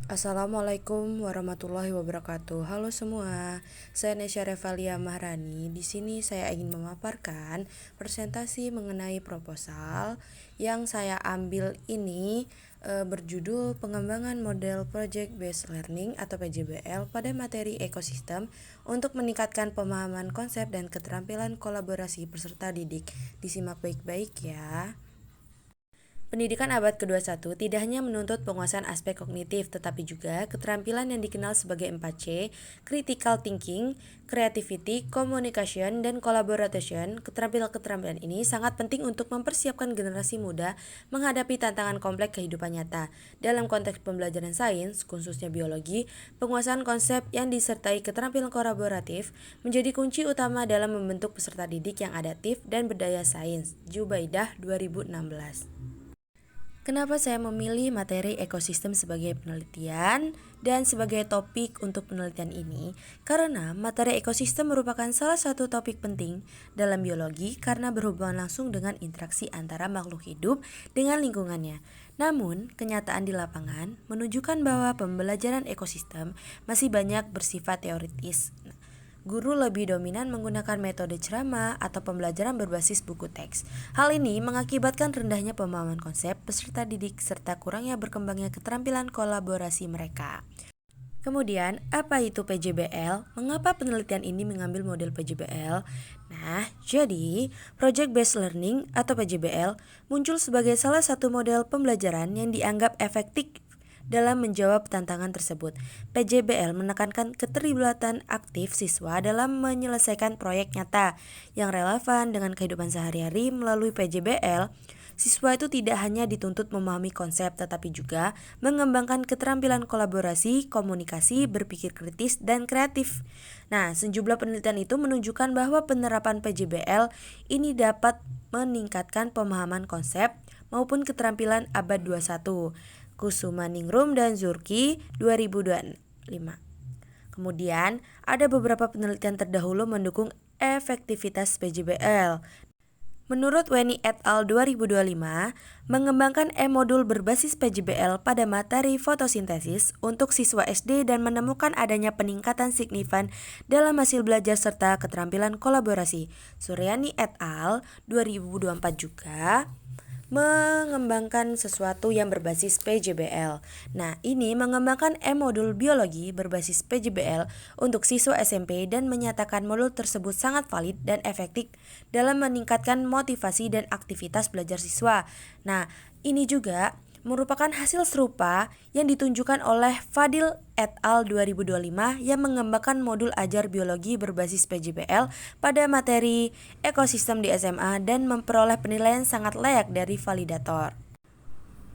Assalamualaikum warahmatullahi wabarakatuh. Halo semua, saya Nesya Revalia Mahrani. Di sini saya ingin memaparkan presentasi mengenai proposal yang saya ambil ini berjudul Pengembangan Model Project Based Learning atau PJBL pada materi ekosistem untuk meningkatkan pemahaman konsep dan keterampilan kolaborasi peserta didik. Disimak baik-baik ya. Pendidikan abad ke-21 tidak hanya menuntut penguasaan aspek kognitif, tetapi juga keterampilan yang dikenal sebagai 4C, critical thinking, creativity, communication, dan collaboration. Keterampilan-keterampilan ini sangat penting untuk mempersiapkan generasi muda menghadapi tantangan kompleks kehidupan nyata. Dalam konteks pembelajaran sains, khususnya biologi, penguasaan konsep yang disertai keterampilan kolaboratif menjadi kunci utama dalam membentuk peserta didik yang adaptif dan berdaya sains. Jubaidah 2016. Kenapa saya memilih materi ekosistem sebagai penelitian dan sebagai topik untuk penelitian ini? Karena materi ekosistem merupakan salah satu topik penting dalam biologi karena berhubungan langsung dengan interaksi antara makhluk hidup dengan lingkungannya. Namun, kenyataan di lapangan menunjukkan bahwa pembelajaran ekosistem masih banyak bersifat teoritis. Guru lebih dominan menggunakan metode ceramah atau pembelajaran berbasis buku teks. Hal ini mengakibatkan rendahnya pemahaman konsep peserta didik serta kurangnya berkembangnya keterampilan kolaborasi mereka. Kemudian, apa itu PJBL? Mengapa penelitian ini mengambil model PJBL? Nah, jadi Project Based Learning atau PJBL muncul sebagai salah satu model pembelajaran yang dianggap efektif dalam menjawab tantangan tersebut. PJBL menekankan keterlibatan aktif siswa dalam menyelesaikan proyek nyata yang relevan dengan kehidupan sehari-hari. Melalui PJBL, siswa itu tidak hanya dituntut memahami konsep tetapi juga mengembangkan keterampilan kolaborasi, komunikasi, berpikir kritis, dan kreatif. Nah, sejumlah penelitian itu menunjukkan bahwa penerapan PJBL ini dapat meningkatkan pemahaman konsep maupun keterampilan abad 21. Kusumaningrum dan Zurki 2025. Kemudian, ada beberapa penelitian terdahulu mendukung efektivitas PJBL. Menurut Weni et al. 2025, mengembangkan e-modul berbasis PJBL pada materi fotosintesis untuk siswa SD dan menemukan adanya peningkatan signifikan dalam hasil belajar serta keterampilan kolaborasi. Suryani et al. 2024 juga mengembangkan sesuatu yang berbasis PJBL. Nah, ini mengembangkan e-modul biologi berbasis PJBL untuk siswa SMP dan menyatakan modul tersebut sangat valid dan efektif dalam meningkatkan motivasi dan aktivitas belajar siswa. Nah, ini juga merupakan hasil serupa yang ditunjukkan oleh Fadil et al. 2025 yang mengembangkan modul ajar biologi berbasis PJBL pada materi ekosistem di SMA dan memperoleh penilaian sangat layak dari validator.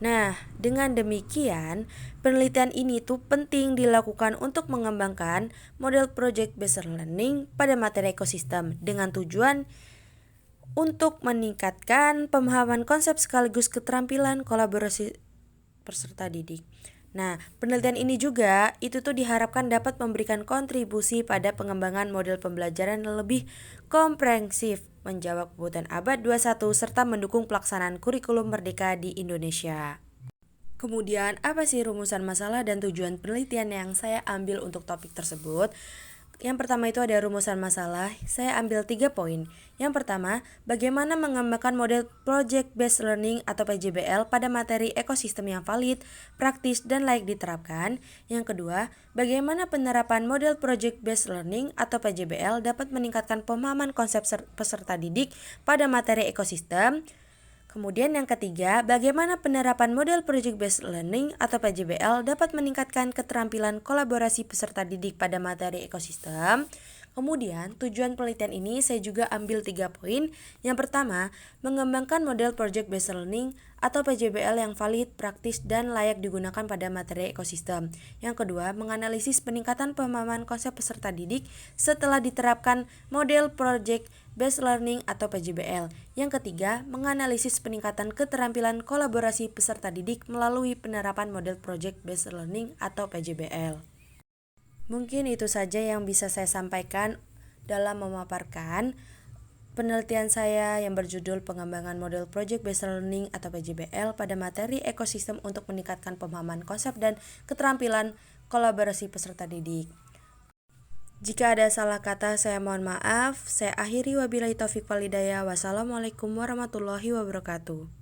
Nah, dengan demikian, penelitian ini tuh penting dilakukan untuk mengembangkan model project based learning pada materi ekosistem dengan tujuan untuk meningkatkan pemahaman konsep sekaligus keterampilan kolaborasi peserta didik. Nah, penelitian ini juga itu tuh diharapkan dapat memberikan kontribusi pada pengembangan model pembelajaran yang lebih komprehensif, menjawab kebutuhan abad 21 serta mendukung pelaksanaan kurikulum merdeka di Indonesia. Kemudian, apa sih rumusan masalah dan tujuan penelitian yang saya ambil untuk topik tersebut? Yang pertama itu ada rumusan masalah, saya ambil 3 poin. Yang pertama, bagaimana mengembangkan model Project Based Learning atau PJBL pada materi ekosistem yang valid, praktis, dan layak diterapkan. Yang kedua, bagaimana penerapan model Project Based Learning atau PJBL dapat meningkatkan pemahaman konsep peserta didik pada materi ekosistem. Kemudian yang ketiga, bagaimana penerapan model Project Based Learning atau PJBL dapat meningkatkan keterampilan kolaborasi peserta didik pada materi ekosistem. Kemudian, tujuan penelitian ini saya juga ambil 3 poin. Yang pertama, mengembangkan model Project Based Learning atau PJBL yang valid, praktis, dan layak digunakan pada materi ekosistem. Yang kedua, menganalisis peningkatan pemahaman konsep peserta didik setelah diterapkan model Project Based Learning atau PJBL. Yang ketiga, menganalisis peningkatan keterampilan kolaborasi peserta didik melalui penerapan model Project Based Learning atau PJBL. Mungkin itu saja yang bisa saya sampaikan dalam memaparkan penelitian saya yang berjudul Pengembangan Model Project Based Learning atau PJBL pada materi ekosistem untuk meningkatkan pemahaman konsep dan keterampilan kolaborasi peserta didik. Jika ada salah kata, saya mohon maaf. Saya akhiri, wabillahi taufik wal hidayah. Wassalamualaikum warahmatullahi wabarakatuh.